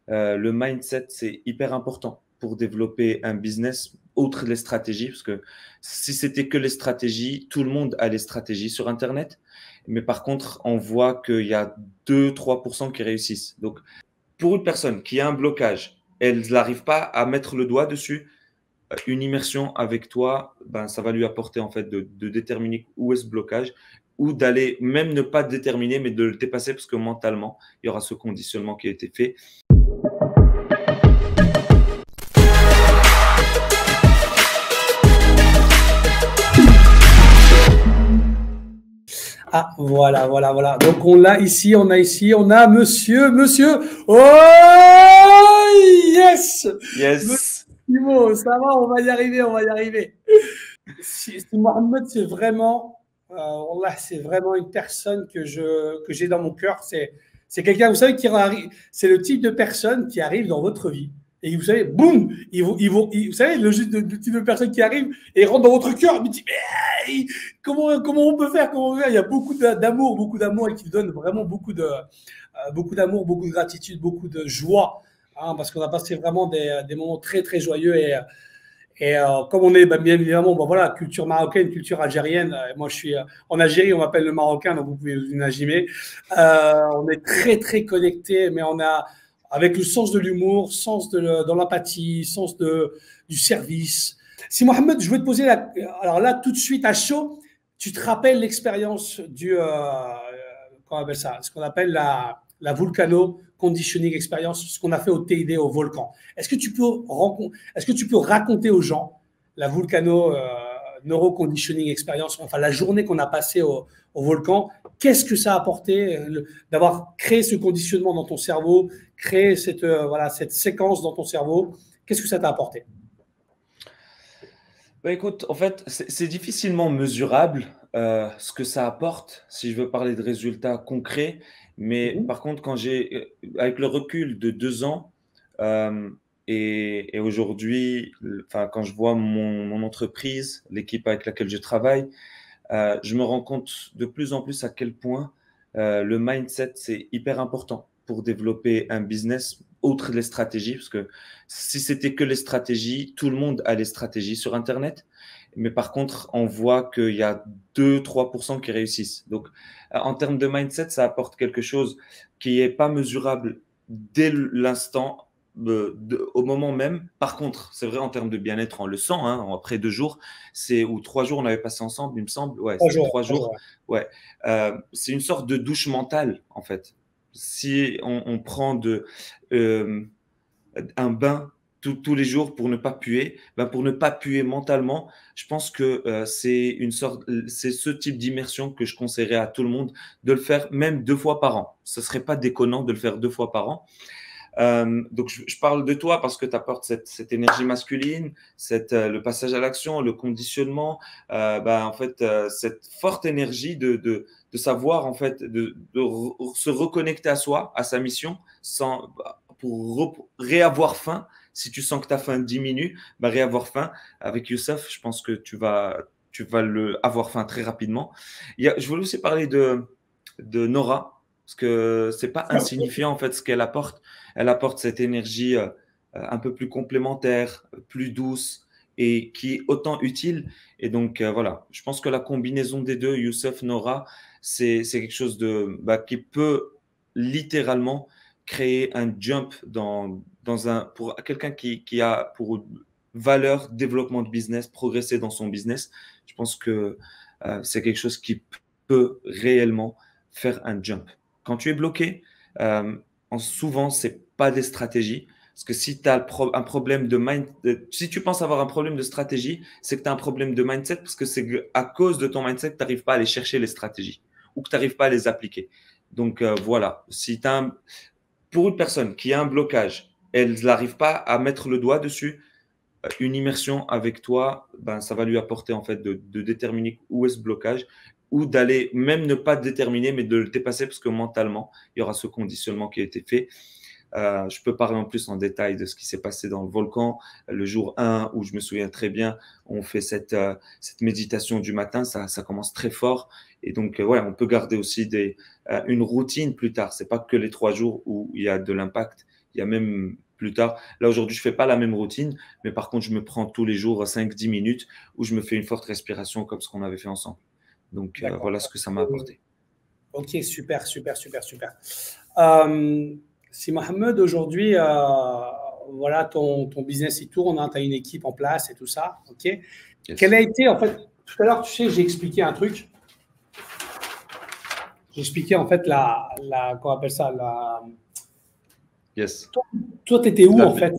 Le mindset, c'est hyper important pour développer un business, outre les stratégies, parce que si c'était que les stratégies, tout le monde a les stratégies sur Internet. Mais par contre, on voit qu'il y a 2-3% qui réussissent. Donc, pour une personne qui a un blocage, elle n'arrive pas à mettre le doigt dessus, une immersion avec toi, ben, ça va lui apporter en fait de déterminer où est ce blocage ou d'aller même ne pas déterminer, mais de le dépasser parce que mentalement, il y aura ce conditionnement qui a été fait. Ah, voilà, voilà, voilà. Donc, on a monsieur. Oh, yes! Monsieur Yes, Timo, ça va, on va y arriver, on va y arriver. Si Mohamed, Wallah, c'est vraiment une personne que j'ai dans mon cœur. C'est quelqu'un, vous savez, c'est le type de personne qui arrive dans votre vie. Et vous savez, boum, vous savez, le type de personne qui arrive et rentre dans votre cœur, mais dit, mais hey, comment on peut faire, comment on peut faire. Il y a beaucoup d'amour et qui donne vraiment beaucoup d'amour, beaucoup de gratitude, beaucoup de joie, hein, parce qu'on a passé vraiment des moments très, très joyeux et comme on est bien évidemment, bon, voilà, culture marocaine, culture algérienne, moi je suis en Algérie, on m'appelle le Marocain, donc vous pouvez vous imaginer. On est très très connectés, mais on a avec le sens de l'humour, dans l'empathie, du service. Si Mohamed, je voulais te poser alors là tout de suite à chaud, tu te rappelles l'expérience comment on appelle ça, ce qu'on appelle la volcano conditioning experience, ce qu'on a fait au TID au volcan. Est-ce que tu peux raconter aux gens la volcano neuroconditioning experience, enfin la journée qu'on a passée au volcan, qu'est-ce que ça a apporté d'avoir créé ce conditionnement dans ton cerveau, créé cette séquence dans ton cerveau, qu'est-ce que ça t'a apporté? bah, écoute, en fait, c'est difficilement mesurable ce que ça apporte, si je veux parler de résultats concrets. Mais Mhm. par contre, avec le recul de 2 ans euh, et aujourd'hui, enfin, quand je vois mon entreprise, l'équipe avec laquelle je travaille, je me rends compte de plus en plus à quel point le mindset, c'est hyper important pour développer un business, outre les stratégies, parce que si c'était que les stratégies, tout le monde a les stratégies sur Internet. Mais par contre, on voit qu'il y a 2-3% qui réussissent. Donc, en termes de mindset, ça apporte quelque chose qui n'est pas mesurable dès l'instant, au moment même. Par contre, c'est vrai en termes de bien-être, on le sent, hein, après 2 jours, ou 3 jours, on avait passé ensemble, il me semble. Ouais, Trois c'était jours, trois trois jours. jours. Ouais. C'est une sorte de douche mentale, en fait. Si on prend un bain tous les jours pour ne pas puer, ben pour ne pas puer mentalement, je pense que c'est ce type d'immersion que je conseillerais à tout le monde de le faire même 2 fois par an. Ce serait pas déconnant de le faire 2 fois par an. Donc, je parle de toi parce que tu apportes cette énergie masculine, le passage à l'action, le conditionnement, en fait, cette forte énergie de savoir, en fait, se reconnecter à soi, à sa mission, pour réavoir faim. Si tu sens que ta faim diminue, bah, réavoir faim. Avec Youssef, je pense que tu vas avoir faim très rapidement. Je voulais aussi parler de Nora, parce que c'est pas insignifiant, en fait, ce qu'elle apporte. Elle apporte cette énergie un peu plus complémentaire, plus douce et qui est autant utile. Et donc, voilà, je pense que la combinaison des deux, Youssef, Nora, c'est quelque chose qui peut littéralement créer un jump pour quelqu'un qui a pour valeur développement de business, progresser dans son business. Je pense que c'est quelque chose qui peut réellement faire un jump. Quand tu es bloqué, euh, souvent, c'est pas des stratégies. Parce que si tu as un problème de mind, si tu penses avoir un problème de stratégie, c'est que tu as un problème de mindset parce que c'est à cause de ton mindset que tu n'arrives pas à aller chercher les stratégies ou que tu n'arrives pas à les appliquer. Donc voilà, pour une personne qui a un blocage, elle n'arrive pas à mettre le doigt dessus, une immersion avec toi, ben, ça va lui apporter en fait de déterminer où est ce blocage ou d'aller même ne pas déterminer, mais de le dépasser parce que mentalement, il y aura ce conditionnement qui a été fait. Je peux parler en plus en détail de ce qui s'est passé dans le volcan. Le jour 1, où je me souviens très bien, on fait cette méditation du matin, ça commence très fort. Et donc, ouais, on peut garder aussi une routine plus tard. C'est pas que les 3 jours où il y a de l'impact. Il y a même plus tard. Là, aujourd'hui, je ne fais pas la même routine, mais par contre, je me prends tous les jours 5-10 minutes où je me fais une forte respiration comme ce qu'on avait fait ensemble. Donc, D'accord. voilà ce que ça m'a apporté. Ok, super, super, super, super. Si Mohamed, aujourd'hui, voilà, ton business il tourne, hein, tu as une équipe en place et tout ça, ok. Yes. Quel a été, en fait, tout à l'heure, tu sais, j'ai expliqué un truc. J'ai expliqué, en fait, qu'on appelle ça, Yes. Toi, tu étais où, en fait?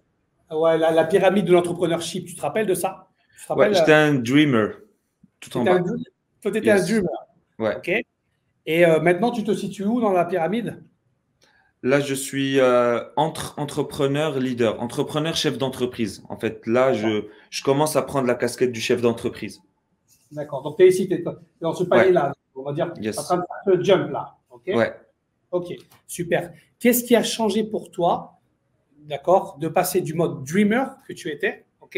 Ouais, la pyramide de l'entrepreneurship, tu te rappelles de ça? Tu te Ouais, rappelles, j'étais un dreamer tout en bas. toi, tu étais un Yes. dreamer, Ouais. ok. Et maintenant, tu te situes où dans la pyramide? Là, je suis entrepreneur, leader, entrepreneur, chef d'entreprise. En fait, là, D'accord. je commence à prendre la casquette du chef d'entreprise. D'accord. Donc, tu es ici, tu es dans ce Ouais. palier-là. On va dire, tu es en train Yes. de faire ce jump-là. OK? Ouais. OK. Super. Qu'est-ce qui a changé pour toi, d'accord, de passer du mode dreamer que tu étais, OK,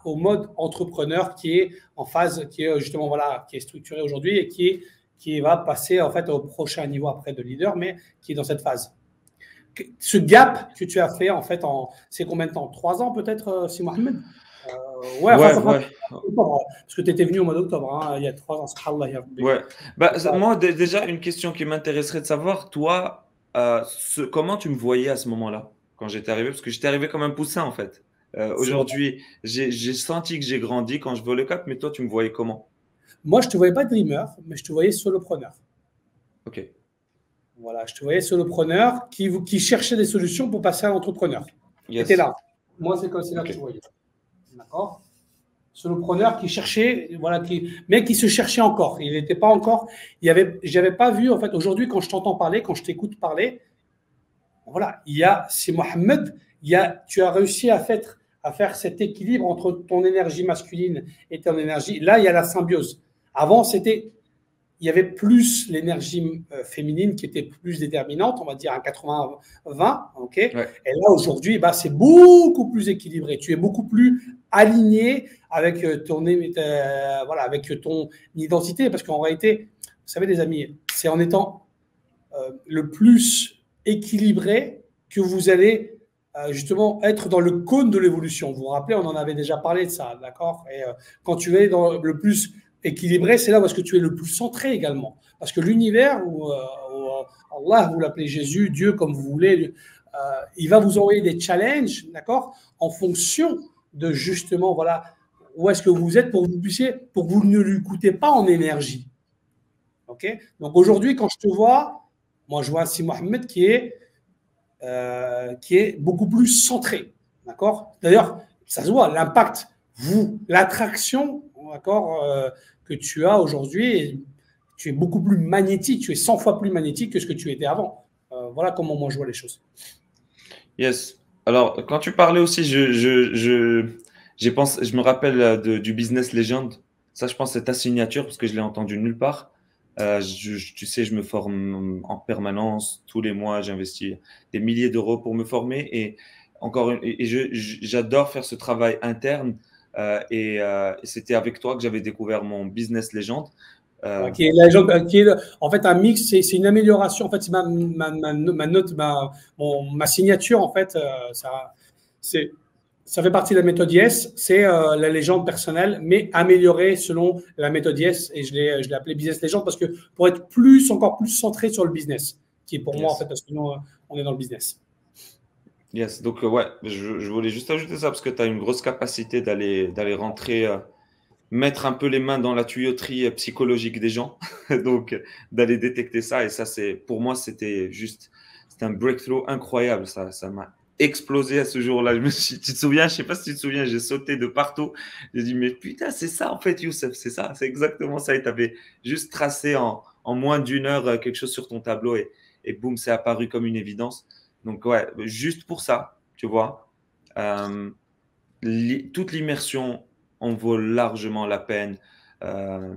au mode entrepreneur qui est en phase, qui est justement, voilà, qui est structuré aujourd'hui et qui va passer, en fait, au prochain niveau après de leader, mais qui est dans cette phase. Ce gap que tu as fait, en fait, c'est combien de temps? 3 ans peut-être, si Mohamed? Ouais, enfin, Ouais, ça fera ouais. octobre, parce que tu étais venu au mois d'octobre, hein, il y a 3 ans, subhanallah, ya Rabbi. Ouais. Bah, moi, déjà, une question qui m'intéresserait de savoir, toi, comment tu me voyais à ce moment-là, quand j'étais arrivé? Parce que j'étais arrivé comme un poussin, en fait. C'est vrai. Aujourd'hui, j'ai senti que j'ai grandi quand je vois le cap, mais toi, tu me voyais comment? Moi, je ne te voyais pas dreamer, mais je te voyais solopreneur. Ok. Voilà, je te voyais solopreneur qui cherchait des solutions pour passer à l'entrepreneur. Tu étais Yes. là. Moi, c'est comme c'est là que je Ok. te voyais. D'accord? Solopreneur qui cherchait, voilà, mais qui se cherchait encore. Il n'était pas encore. J'avais pas vu, en fait, aujourd'hui, quand je t'entends parler, quand je t'écoute parler, voilà, c'est Mohamed, tu as réussi à faire cet équilibre entre ton énergie masculine et ton énergie. Là, il y a la symbiose. Avant, il y avait plus l'énergie féminine qui était plus déterminante, on va dire un 80-20, ok. Et Ouais. là, aujourd'hui, bah, c'est beaucoup plus équilibré. Tu es beaucoup plus aligné avec voilà, avec ton identité, parce qu'en réalité, vous savez, les amis, c'est en étant le plus équilibré que vous allez justement être dans le cône de l'évolution. Vous vous rappelez, on en avait déjà parlé de ça, d'accord? Et quand tu es dans le plus équilibré, c'est là parce que tu es le plus centré également. Parce que l'univers, ou Allah, vous l'appelez Jésus, Dieu, comme vous voulez, il va vous envoyer des challenges, d'accord? En fonction de justement, voilà, où est-ce que vous êtes pour que vous puissiez, pour que vous ne lui coûtez pas en énergie. Ok. Donc aujourd'hui, quand je te vois, moi je vois Si Mohamed qui est beaucoup plus centré. D'accord. D'ailleurs, ça se voit, l'impact, l'attraction, d'accord, que tu as aujourd'hui, tu es beaucoup plus magnétique, tu es 100 fois plus magnétique que ce que tu étais avant. Voilà comment moi je vois les choses. Yes. Alors, quand tu parlais aussi, je me rappelle du Business Legend. Ça, je pense, c'est ta signature parce que je l'ai entendu nulle part. Tu sais, je me forme en permanence. Tous les mois, j'investis des milliers d'euros pour me former. Et j'adore faire ce travail interne. Et c'était avec toi que j'avais découvert mon Business Legend. En fait un mix, c'est une amélioration. En fait, c'est ma note, ma signature. En fait, ça fait partie de la méthode YES. C'est la légende personnelle, mais améliorée selon la méthode YES. Et je l'ai appelé Business Legend parce que pour être encore plus centré sur le business, qui est pour moi, en fait, Yes. parce que nous, on est dans le business. Yes, donc ouais, je voulais juste ajouter ça parce que tu as une grosse capacité d'aller rentrer, mettre un peu les mains dans la tuyauterie psychologique des gens, donc d'aller détecter ça. Et ça, pour moi, c'était un breakthrough incroyable. Ça m'a explosé à ce jour-là. Tu te souviens, je sais pas si tu te souviens, j'ai sauté de partout. J'ai dit, mais putain, c'est ça en fait, Youssef, c'est ça, c'est exactement ça. Et tu avais juste tracé en moins d'une heure quelque chose sur ton tableau et boum, c'est apparu comme une évidence. Donc ouais, juste pour ça, tu vois, euh, toute l'immersion en vaut largement la peine euh,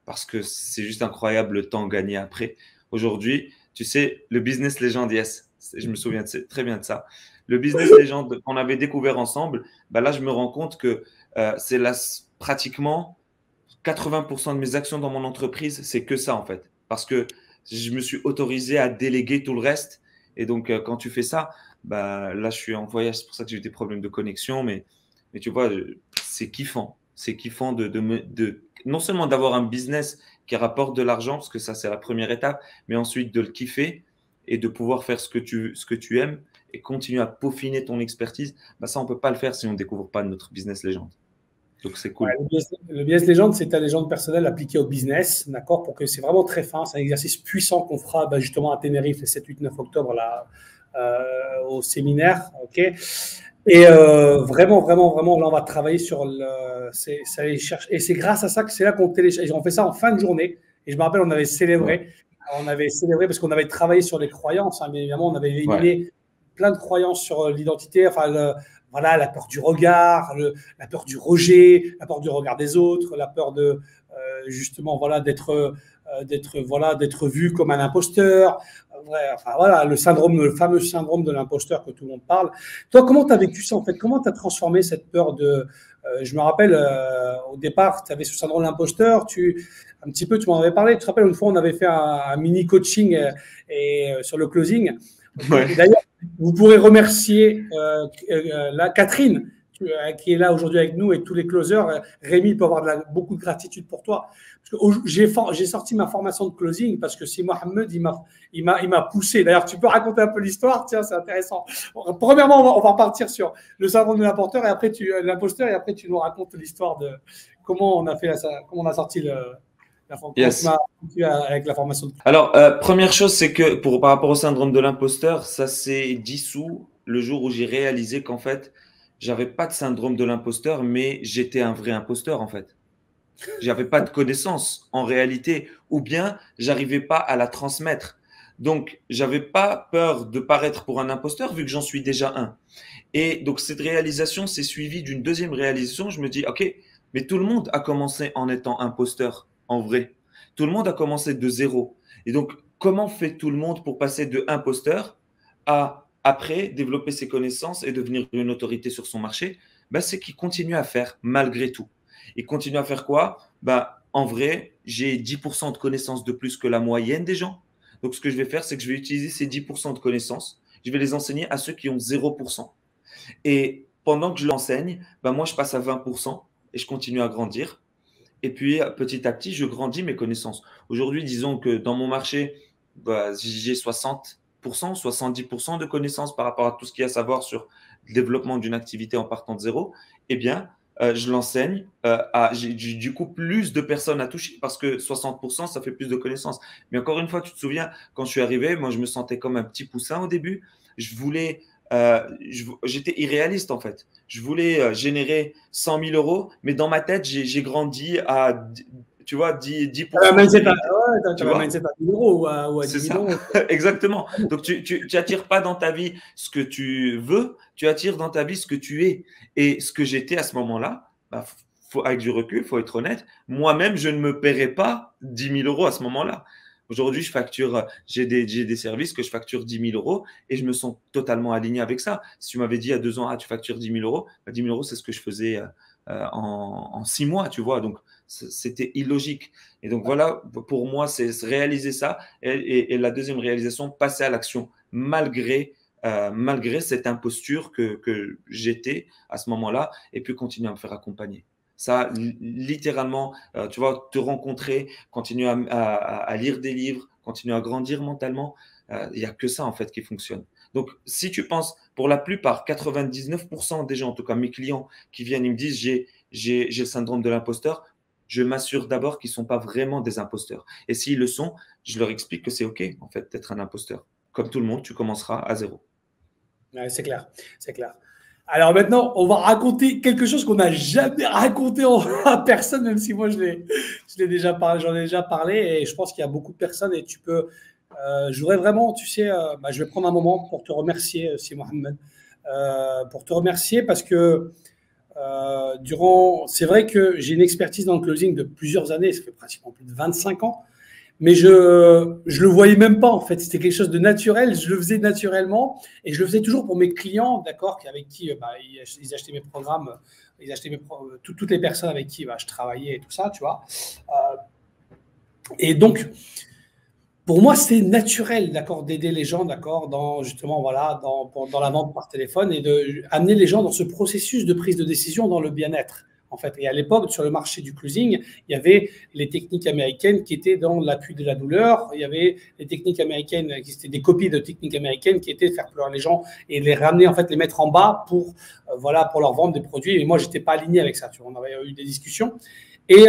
parce que c'est juste incroyable le temps gagné après. Aujourd'hui, tu sais, le business legend, yes, je me souviens très bien de ça. Le business legend qu'on avait découvert ensemble, bah là, je me rends compte que c'est pratiquement 80% de mes actions dans mon entreprise, c'est que ça en fait. Parce que je me suis autorisé à déléguer tout le reste. Et donc, quand tu fais ça, Bah, là, je suis en voyage, c'est pour ça que j'ai eu des problèmes de connexion, mais tu vois, c'est kiffant. C'est kiffant non seulement d'avoir un business qui rapporte de l'argent, parce que ça, c'est la première étape, mais ensuite de le kiffer et de pouvoir faire ce que tu aimes et continuer à peaufiner ton expertise. Bah, ça, on ne peut pas le faire si on ne découvre pas notre business légende. Donc, c'est Ouais, cool. le business légende, c'est ta légende personnelle appliquée au business, d'accord? Pour que c'est vraiment très fin. C'est un exercice puissant qu'on fera justement à Tenerife les 7, 8, 9 octobre là, au séminaire, ok? Et vraiment, vraiment, vraiment, là, on va travailler sur ça les cherche. Et c'est grâce à ça que c'est là qu'on télécharge. On fait ça en fin de journée. Et je me rappelle, on avait Ouais, célébré. On avait célébré parce qu'on avait travaillé sur les croyances, hein, bien évidemment, on avait ouais, éliminé plein de croyances sur l'identité, enfin, voilà, la peur du regard, la peur du rejet, la peur du regard des autres, la peur de justement voilà d'être vu comme un imposteur. Enfin voilà le fameux syndrome de l'imposteur que tout le monde parle. Toi, comment tu as vécu ça en fait? Comment tu as transformé cette peur de je me rappelle au départ, tu avais ce syndrome de l'imposteur, un petit peu tu m'en avais parlé, tu te rappelles une fois on avait fait un mini coaching sur le closing. ouais. Et d'ailleurs, vous pourrez remercier Catherine, qui est là aujourd'hui avec nous, et tous les closers. Rémi peut avoir beaucoup de gratitude pour toi. J'ai sorti ma formation de closing parce que c'est Mohamed, il m'a poussé. D'ailleurs, tu peux raconter un peu l'histoire, tiens, c'est intéressant. Premièrement, on va repartir sur le syndrome de l'imposteur et après tu nous racontes l'histoire de comment on a fait comment on a sorti comment tu Yes. m'as avec la formation de Alors, première chose, c'est que par rapport au syndrome de l'imposteur, ça s'est dissous le jour où j'ai réalisé qu'en fait, j'avais pas de syndrome de l'imposteur, mais j'étais un vrai imposteur en fait. J'avais pas de connaissance en réalité, ou bien j'arrivais pas à la transmettre. Donc, j'avais pas peur de paraître pour un imposteur vu que j'en suis déjà un. Et donc, cette réalisation s'est suivie d'une deuxième réalisation. Je me dis, OK, mais tout le monde a commencé en étant imposteur, en vrai. Tout le monde a commencé de zéro. Et donc, comment fait tout le monde pour passer de imposteur à, après, développer ses connaissances et devenir une autorité sur son marché? Ben, c'est qu'il continue à faire malgré tout. Il continue à faire quoi? Ben, en vrai, j'ai 10% de connaissances de plus que la moyenne des gens. Donc, ce que je vais faire, c'est que je vais utiliser ces 10% de connaissances. Je vais les enseigner à ceux qui ont 0%. Et pendant que je l'enseigne, ben moi, je passe à 20% et je continue à grandir. Et puis, petit à petit, je grandis mes connaissances. Aujourd'hui, disons que dans mon marché, bah, j'ai 60%, 70% de connaissances par rapport à tout ce qu'il y a à savoir sur le développement d'une activité en partant de zéro. Eh bien, je l'enseigne j'ai du coup plus de personnes à toucher parce que 60%, ça fait plus de connaissances. Mais encore une fois, tu te souviens, quand je suis arrivé, moi, je me sentais comme un petit poussin au début. Je voulais j'étais irréaliste en fait. Je voulais générer 100 000 euros, mais dans ma tête, j'ai grandi à, tu vois, 10% de vérité. Tu t'avais un vois, mindset à 1000 euros ou à c'est 10 000 ça, euros. exactement. Donc, tu attires pas dans ta vie ce que tu veux, tu attires dans ta vie ce que tu es. Et ce que j'étais à ce moment-là, bah, avec du recul, faut être honnête, moi-même, je ne me paierais pas 10 000 euros à ce moment-là. Aujourd'hui, j'ai des services que je facture 10 000 euros et je me sens totalement aligné avec ça. Si tu m'avais dit il y a 2 ans, ah, tu factures 10 000 euros, bah, 10 000 euros, c'est ce que je faisais en 6 mois, tu vois. Donc, c'était illogique. Et donc, voilà, pour moi, c'est réaliser ça. Et la deuxième réalisation, passer à l'action malgré cette imposture que j'étais à ce moment-là et puis continuer à me faire accompagner. Ça, littéralement, tu vois, te rencontrer, continuer à lire des livres, continuer à grandir mentalement, il n'y a que ça en fait qui fonctionne. Donc, si tu penses, pour la plupart, 99% des gens, en tout cas mes clients qui viennent, ils me disent j'ai le syndrome de l'imposteur, je m'assure d'abord qu'ils ne sont pas vraiment des imposteurs. Et s'ils le sont, je leur explique que c'est OK en fait d'être un imposteur. Comme tout le monde, tu commenceras à zéro. Ouais, c'est clair, c'est clair. Alors maintenant, on va raconter quelque chose qu'on n'a jamais raconté à personne, même si moi je l'ai déjà parlé, j'en ai déjà parlé, et je pense qu'il y a beaucoup de personnes et tu peux. Je voudrais vraiment, tu sais, je vais prendre un moment pour te remercier, si Mohamed, pour te remercier parce que c'est vrai que j'ai une expertise dans le closing de plusieurs années, ça fait pratiquement plus de 25 ans. Mais je le voyais même pas en fait. C'était quelque chose de naturel. Je le faisais naturellement et je le faisais toujours pour mes clients, d'accord, avec qui ils achetaient mes programmes, ils achetaient toutes les personnes avec qui je travaillais et tout ça, tu vois. Et donc Pour moi, c'est naturel, d'accord, d'aider les gens, d'accord, dans justement, voilà, dans la vente par téléphone et de amener les gens dans ce processus de prise de décision dans le bien-être, en fait. Et à l'époque, sur le marché du closing, il y avait les techniques américaines qui étaient dans l'appui de la douleur. Il y avait les techniques américaines qui étaient des copies de techniques américaines qui étaient de faire pleurer les gens et de les ramener, en fait, les mettre en bas pour, voilà, pour leur vendre des produits. Et moi, j'étais pas aligné avec ça. Tu vois, on avait eu des discussions. Et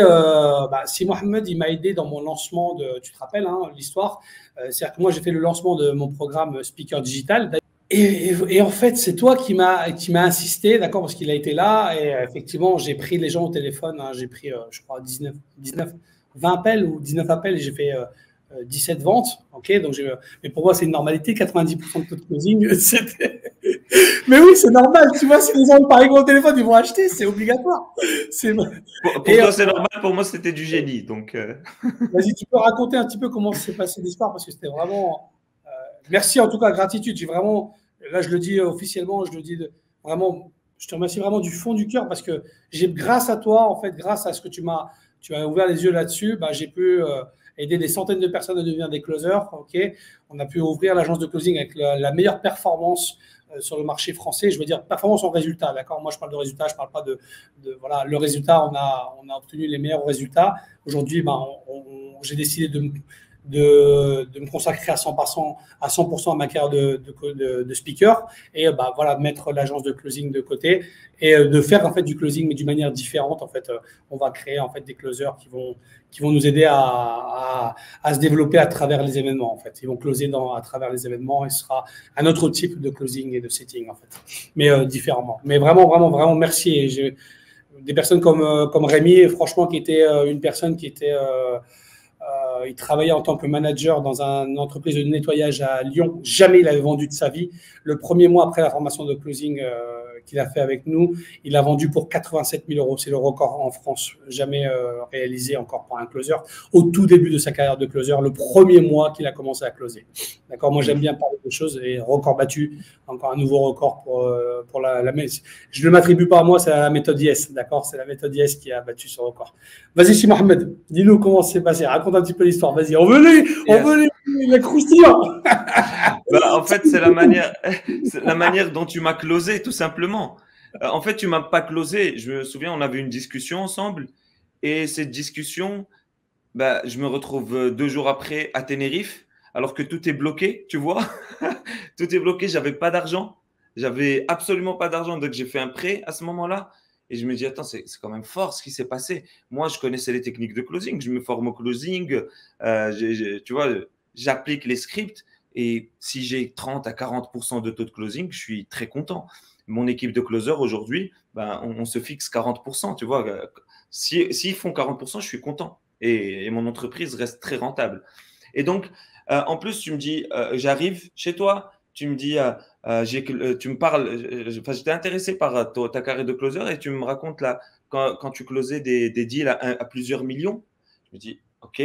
si Mohamed, il m'a aidé dans mon lancement de, tu te rappelles hein, l'histoire, c'est-à-dire que moi j'ai fait le lancement de mon programme Speaker Digital. Et en fait, c'est toi qui m'a insisté, d'accord, parce qu'il a été là. Et effectivement, j'ai pris les gens au téléphone. Hein, j'ai pris, je crois, 20 appels ou 19 appels et j'ai fait 17 ventes. Ok, donc mais pour moi, c'est une normalité. 90% de taux de closing, mais oui, c'est normal. Tu vois, si les gens parlent au téléphone, ils vont acheter. C'est obligatoire. Pour toi, c'est normal. Pour moi, c'était du génie. Donc, vas-y, tu peux raconter un petit peu comment s'est passée l'histoire parce que c'était vraiment. Merci en tout cas, gratitude. J'ai vraiment, là, je le dis officiellement, je le dis vraiment. Je te remercie vraiment du fond du cœur parce que grâce à toi, en fait, grâce à ce que tu as ouvert les yeux là-dessus, bah, j'ai pu aider des centaines de personnes à devenir des closers. Ok, on a pu ouvrir l'agence de closing avec la meilleure performance sur le marché français. Je veux dire performance en résultat, d'accord. Moi, je parle de résultat, je parle pas de voilà le résultat. On a obtenu les meilleurs résultats. Aujourd'hui, ben, j'ai décidé de me consacrer à 100% à ma carrière de speaker et bah, voilà, mettre l'agence de closing de côté et de faire en fait du closing mais d'une manière différente. En fait, on va créer en fait des closers qui vont nous aider à se développer à travers les événements. En fait, ils vont closer à travers les événements et ce sera un autre type de closing et de setting en fait, mais différemment. Mais vraiment, vraiment, vraiment, merci. Et j'ai des personnes comme Rémi, franchement, qui était une personne qui était il travaillait en tant que manager dans une entreprise de nettoyage à Lyon. Jamais il avait vendu de sa vie. Le premier mois après la formation de closing qu'il a fait avec nous, il a vendu pour 87 000 euros. C'est le record en France, jamais réalisé encore par un closer. Au tout début de sa carrière de closer, le premier mois qu'il a commencé à closer. D'accord. Moi, j'aime bien parler de choses et record battu. Encore un nouveau record pour la je ne m'attribue pas à moi, c'est la méthode Yes. D'accord. C'est la méthode Yes qui a battu ce record. Vas-y, si Mohamed, dis-nous comment c'est passé. Raconte un petit peu l'histoire. Vas-y, on veut les croustillants. Bah, en fait, c'est la manière dont tu m'as closé, tout simplement. En fait, tu m'as pas closé. Je me souviens, on avait une discussion ensemble, et cette discussion, bah, je me retrouve 2 jours après à Tenerife, alors que tout est bloqué, tu vois. Tout est bloqué. J'avais pas d'argent. J'avais absolument pas d'argent, donc j'ai fait un prêt à ce moment-là. Et je me dis, attends, c'est quand même fort ce qui s'est passé. Moi, je connaissais les techniques de closing. Je me forme au closing. Tu vois, j'applique les scripts. Et si j'ai 30 à 40% de taux de closing, je suis très content. Mon équipe de closers aujourd'hui, ben, on se fixe 40%. Tu vois, s'ils font 40%, je suis content. Et mon entreprise reste très rentable. Et donc, en plus, tu me dis, j'arrive chez toi, tu me dis, tu me parles, enfin, j'étais intéressé par ta carrière de closer et tu me racontes là, quand tu closais des deals à plusieurs millions. Je me dis, OK,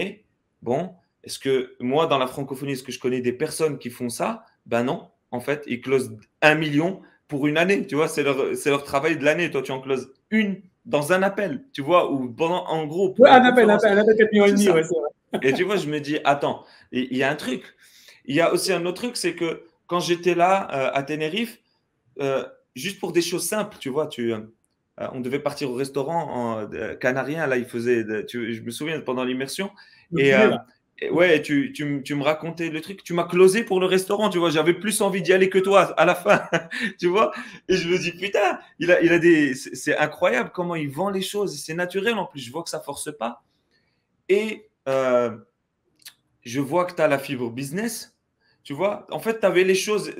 bon, est-ce que moi, dans la francophonie, est-ce que je connais des personnes qui font ça? Ben non, en fait, ils closent 1 million pour une année, tu vois, c'est leur travail de l'année. Toi, tu en closes une dans un appel, tu vois, ou en gros, pour Ouais, une un appel, conférence. 4 millions et C'est demi, ça. ouais, c'est vrai. Et tu vois, je me dis, attends, il y a un truc. Il y a aussi un autre truc, c'est que quand j'étais là à Tenerife, juste pour des choses simples, tu vois, on devait partir au restaurant canarien, là, je me souviens pendant l'immersion, Le et, poulet, là. ouais, tu me racontais le truc, tu m'as closé pour le restaurant, tu vois, j'avais plus envie d'y aller que toi à la fin, tu vois, et je me dis, putain, c'est incroyable comment il vend les choses, c'est naturel en plus, je vois que ça force pas, et je vois que tu as la fibre business. Tu vois, en fait, tu avais les choses.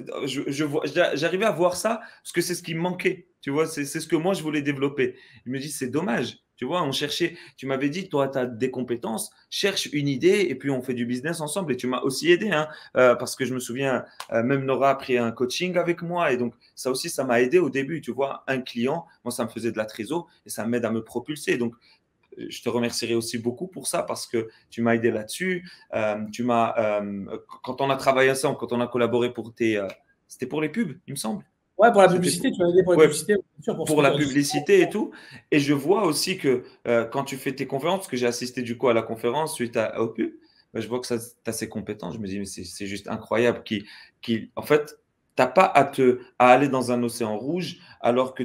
J'arrivais à voir ça parce que c'est ce qui me manquait. Tu vois, c'est ce que moi, je voulais développer. Je me dis, c'est dommage. Tu vois, on cherchait. Tu m'avais dit, toi, tu as des compétences, cherche une idée et puis on fait du business ensemble. Et tu m'as aussi aidé, hein, parce que je me souviens, même Nora a pris un coaching avec moi. Et donc, ça aussi, ça m'a aidé au début. Tu vois, un client, moi, ça me faisait de la trésor et ça m'aide à me propulser. Donc, je te remercierai aussi beaucoup pour ça parce que tu m'as aidé là-dessus. Quand on a travaillé ensemble, quand on a collaboré c'était pour les pubs, il me semble. Ouais, pour la C'était publicité, tu vas aider pour la ouais, publicité, bien sûr, pour pour la Speaker Digital. publicité et tout. Et je vois aussi que quand tu fais tes conférences, parce que j'ai assisté du coup à la conférence suite aux pubs, bah, je vois que tu as ces compétences. Je me dis, mais c'est juste incroyable. En fait, tu n'as pas à aller dans un océan rouge, alors que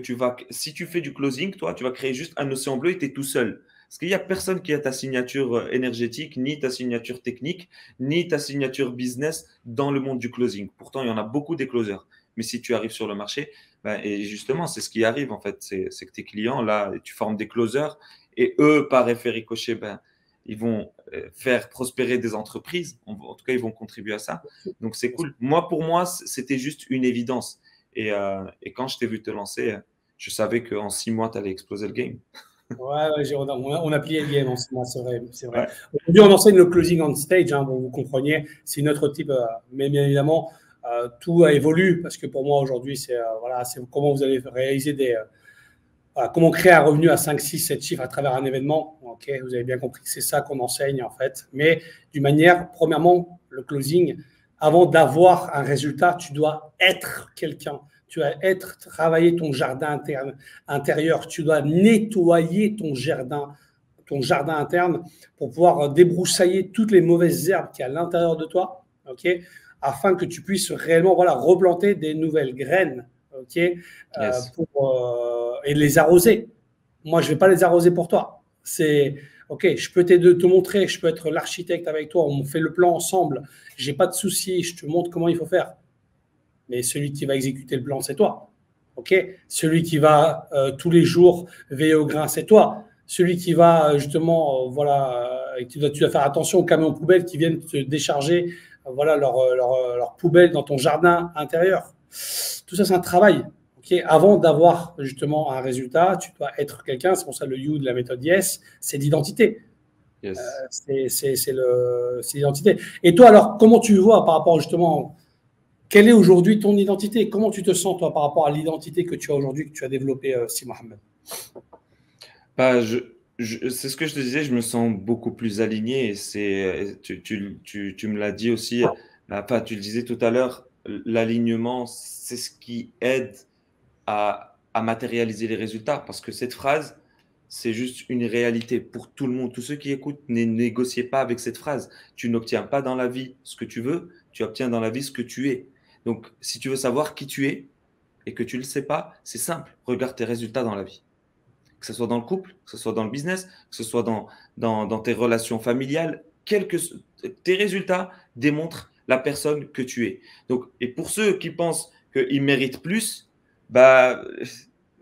si tu fais du closing, toi, tu vas créer juste un océan bleu et tu es tout seul. Parce qu'il n'y a personne qui a ta signature énergétique, ni ta signature technique, ni ta signature business dans le monde du closing. Pourtant, il y en a beaucoup des closers. Mais si tu arrives sur le marché, ben, et justement, c'est ce qui arrive en fait, c'est que tes clients, là, tu formes des closers et eux, par effet ricochet, ben, ils vont faire prospérer des entreprises. En tout cas, ils vont contribuer à ça. Donc, c'est cool. Pour moi, c'était juste une évidence. Et quand je t'ai vu te lancer, je savais qu'en 6 mois, tu allais exploser le game. Ouais, ouais, on a plié le game en ce moment, c'est vrai, c'est vrai. Ouais. Aujourd'hui, on enseigne le closing on stage, hein, bon, vous compreniez, c'est notre type, mais bien évidemment, tout évolue parce que pour moi aujourd'hui, c'est voilà, c'est comment vous allez réaliser voilà, comment créer un revenu à 5, 6, 7 chiffres à travers un événement. Ok, vous avez bien compris que c'est ça qu'on enseigne en fait, mais d'une manière, premièrement, le closing, avant d'avoir un résultat, tu dois être quelqu'un. Tu dois travailler ton jardin intérieur. Tu dois nettoyer ton jardin interne pour pouvoir débroussailler toutes les mauvaises herbes qu'il y a à l'intérieur de toi, ok, afin que tu puisses réellement voilà, replanter des nouvelles graines, ok, Yes. et les arroser. Moi, je ne vais pas les arroser pour toi. C'est OK, je peux te montrer, je peux être l'architecte avec toi, on fait le plan ensemble, j'ai pas de souci, je te montre comment il faut faire. Mais celui qui va exécuter le plan, c'est toi. OK? Celui qui va tous les jours veiller au grain, c'est toi. Celui qui va justement, voilà, tu dois faire attention aux camions poubelles qui viennent te décharger voilà, leur poubelle dans ton jardin intérieur. Tout ça, c'est un travail. Okay, avant d'avoir justement un résultat, tu dois être quelqu'un. C'est pour ça le You de la méthode Yes, c'est l'identité. Yes. C'est l'identité. Et toi, alors, comment tu vois par rapport justement, quelle est aujourd'hui ton identité? Comment tu te sens, toi, par rapport à l'identité que tu as aujourd'hui, que tu as développée, Si Mohamed? Bah, c'est ce que je te disais, je me sens beaucoup plus aligné. Et tu me l'as dit aussi, enfin, tu le disais tout à l'heure, l'alignement, c'est ce qui aide à matérialiser les résultats. Parce que cette phrase, c'est juste une réalité pour tout le monde. Tous ceux qui écoutent, ne négociez pas avec cette phrase. Tu n'obtiens pas dans la vie ce que tu veux, tu obtiens dans la vie ce que tu es. Donc, si tu veux savoir qui tu es et que tu ne le sais pas, c'est simple. Regarde tes résultats dans la vie, que ce soit dans le couple, que ce soit dans le business, que ce soit dans tes relations familiales, tes résultats démontrent la personne que tu es. Donc, et pour ceux qui pensent qu'ils méritent plus, bah,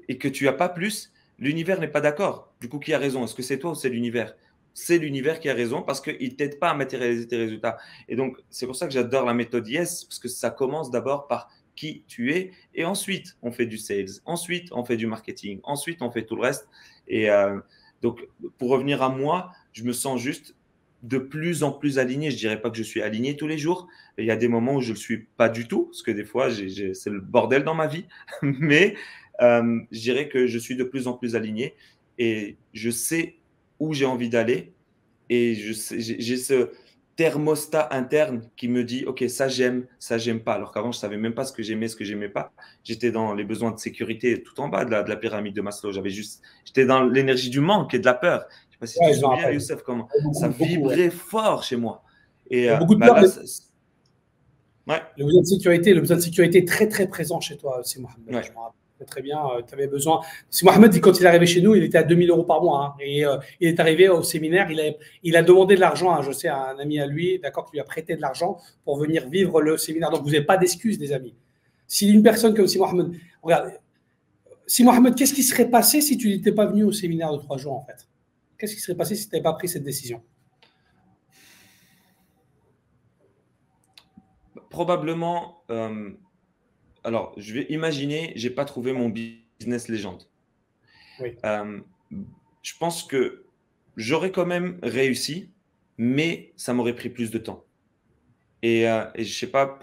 et que tu n'as pas plus, l'univers n'est pas d'accord. Du coup, qui a raison? Est-ce que c'est toi ou c'est l'univers? C'est l'univers qui a raison parce qu'il ne t'aide pas à matérialiser tes résultats. Et donc, c'est pour ça que j'adore la méthode Yes, parce que ça commence d'abord par qui tu es. Et ensuite, on fait du sales. Ensuite, on fait du marketing. Ensuite, on fait tout le reste. Et donc, pour revenir à moi, je me sens juste de plus en plus aligné. Je ne dirais pas que je suis aligné tous les jours. Il y a des moments où je ne le suis pas du tout, parce que des fois, c'est le bordel dans ma vie. Mais je dirais que je suis de plus en plus aligné et je sais où j'ai envie d'aller. Et j'ai ce thermostat interne qui me dit, OK, ça j'aime pas. Alors qu'avant, je savais même pas ce que j'aimais pas. J'étais dans les besoins de sécurité tout en bas de la pyramide de Maslow. J'étais dans l'énergie du manque et de la peur. Je sais pas si tu Ouais, te je me souviens, rappelle. Youssef, comment ça Beaucoup, beaucoup, ouais. vibrait fort chez moi. Et Il y a beaucoup de bah peur, là, mais ouais, le besoin de sécurité est très, très présent chez toi, Si Mohamed. Je ouais, me rappelle très bien, tu avais besoin. Si Mohamed, quand il est arrivé chez nous, il était à 2000 euros par mois, hein, et il est arrivé au séminaire, il a demandé de l'argent, hein, je sais, à un ami à lui, d'accord, qui lui a prêté de l'argent pour venir vivre le séminaire. Donc, vous n'avez pas d'excuses, les amis. Si une personne comme Si Mohamed, regarde, Si Mohamed, qu'est-ce qui serait passé si tu n'étais pas venu au séminaire de 3 jours, en fait? Qu'est-ce qui serait passé si tu n'avais pas pris cette décision? probablement. Alors, je vais imaginer, j'ai pas trouvé mon business légende. Oui. Euh, je pense que j'aurais quand même réussi, mais ça m'aurait pris plus de temps. Et je sais pas,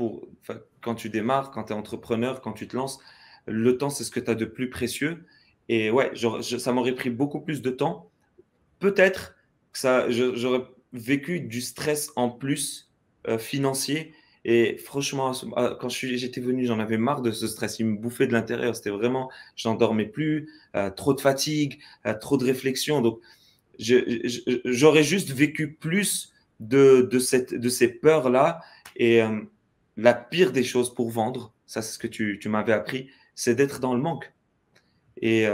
quand tu démarres, quand tu es entrepreneur, quand tu te lances, le temps, c'est ce que tu as de plus précieux. Et ouais, ça m'aurait pris beaucoup plus de temps. Peut-être que j'aurais vécu du stress en plus financier. Et franchement, quand j'étais venu, j'en avais marre de ce stress. Il me bouffait de l'intérieur. C'était vraiment, j'en dormais plus, trop de fatigue, trop de réflexion. Donc, j'aurais juste vécu plus de ces peurs-là. Et la pire des choses pour vendre, ça c'est ce que tu m'avais appris, c'est d'être dans le manque. Et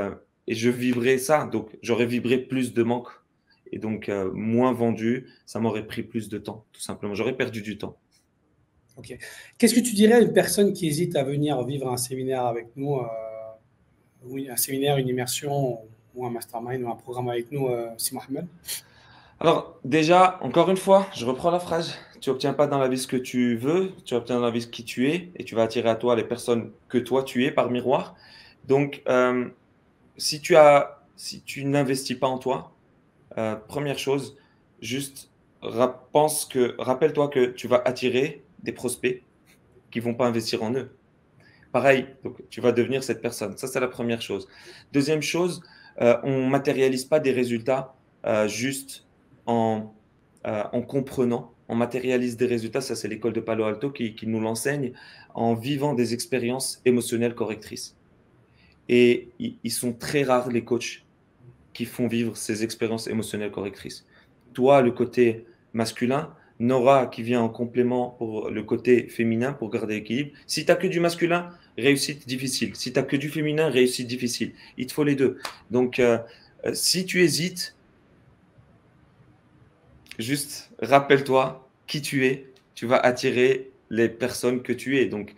je vivrais ça, donc j'aurais vibré plus de manque. Et donc, moins vendu, ça m'aurait pris plus de temps, tout simplement. J'aurais perdu du temps. Ok. Qu'est-ce que tu dirais à une personne qui hésite à venir vivre un séminaire avec nous, un séminaire, une immersion, ou un mastermind, ou un programme avec nous, Si Mohamed? Alors, déjà, encore une fois, je reprends la phrase. Tu n'obtiens pas dans la vie ce que tu veux, tu obtiens dans la vie ce qui tu es, et tu vas attirer à toi les personnes que toi tu es par miroir. Donc, si tu n'investis pas en toi, première chose, juste rappelle-toi que tu vas attirer des prospects qui vont pas investir en eux. Pareil, donc tu vas devenir cette personne. Ça, c'est la première chose. Deuxième chose, on matérialise pas des résultats juste en comprenant. On matérialise des résultats, ça c'est l'école de Palo Alto qui nous l'enseigne, en vivant des expériences émotionnelles correctrices. Et ils sont très rares les coachs qui font vivre ces expériences émotionnelles correctrices. Toi, le côté masculin, Nora qui vient en complément pour le côté féminin pour garder l'équilibre. Si tu n'as que du masculin, réussite difficile. Si tu n'as que du féminin, réussite difficile. Il te faut les deux. Donc, si tu hésites, juste rappelle-toi qui tu es. Tu vas attirer les personnes que tu es. Donc,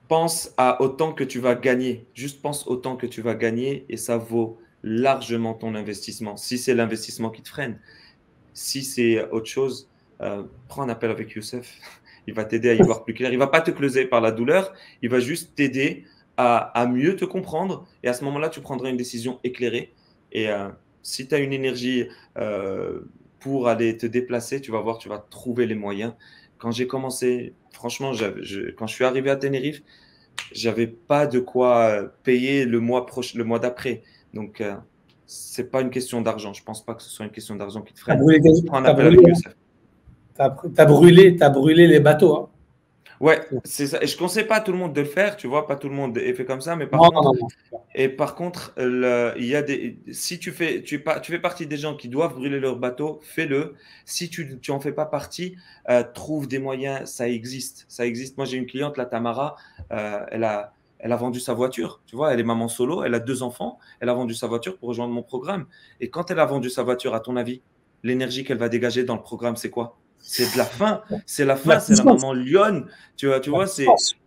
pense à autant que tu vas gagner. Juste pense autant que tu vas gagner et ça vaut largement ton investissement. Si c'est l'investissement qui te freine, si c'est autre chose, prends un appel avec Youssef. Il va t'aider à y voir plus clair. Il ne va pas te closer par la douleur. Il va juste t'aider à mieux te comprendre. Et à ce moment-là, tu prendras une décision éclairée. Et si tu as une énergie pour aller te déplacer, tu vas voir, tu vas trouver les moyens. Quand j'ai commencé, franchement, quand je suis arrivé à Tenerife, j'avais pas de quoi payer le mois d'après. Donc, c'est pas une question d'argent. Je pense pas que ce soit une question d'argent qui te freine. Prends un appel avec Youssef. T'as brûlé les bateaux. Hein. Ouais, c'est ça. Et je ne conseille pas à tout le monde de le faire, tu vois, pas tout le monde est fait comme ça, mais par contre, il y a si tu fais partie des gens qui doivent brûler leur bateau, fais-le. Si tu en fais pas partie, trouve des moyens, ça existe. Ça existe. Moi, j'ai une cliente, la Tamara, elle a vendu sa voiture, tu vois, elle est maman solo, elle a 2 enfants, elle a vendu sa voiture pour rejoindre mon programme. Et quand elle a vendu sa voiture, à ton avis, l'énergie qu'elle va dégager dans le programme, c'est quoi? C'est de la faim, c'est la maman lionne, tu vois,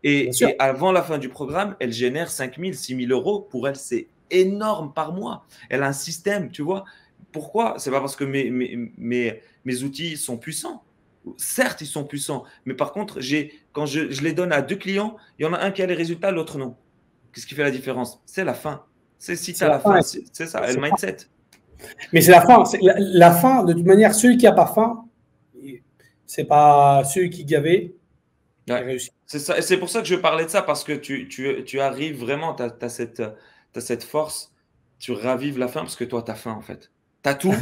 et avant la fin du programme, elle génère 5 000, 6 000 euros. Pour elle, c'est énorme par mois. Elle a un système, tu vois. Pourquoi? C'est pas parce que mes outils sont puissants. Certes, ils sont puissants, mais par contre, quand je les donne à 2 clients, il y en a un qui a les résultats, l'autre non. Qu'est-ce qui fait la différence? C'est la faim. C'est si tu as la faim, c'est ça, le mindset. Mais c'est la faim. La faim, de toute manière, celui qui n'a pas faim, c'est pas celui qui gavait qui réussit. C'est ça. Et c'est pour ça que je parlais de ça, parce que tu arrives vraiment, tu as cette force, tu ravives la faim parce que toi, tu as faim en fait. Tu as tout,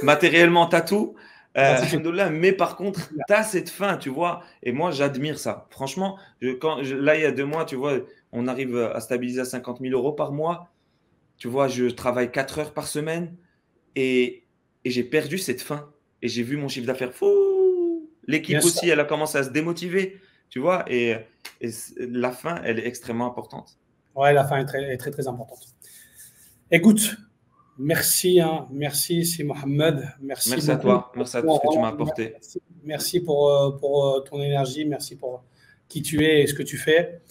matériellement, tu as tout. Mais par contre, tu as cette faim, tu vois. Et moi, j'admire ça. Franchement, là, il y a 2 mois, tu vois, on arrive à stabiliser à 50 000 euros par mois. Tu vois, je travaille 4 heures par semaine et j'ai perdu cette faim. Et j'ai vu mon chiffre d'affaires fou. L'équipe aussi, elle a commencé à se démotiver, tu vois, et la fin, elle est extrêmement importante. Ouais, la fin est très, très, très importante. Écoute, merci, merci, c'est Mohamed. Merci à toi, merci à tout ce que tu m'as apporté. Merci pour ton énergie, merci pour qui tu es et ce que tu fais.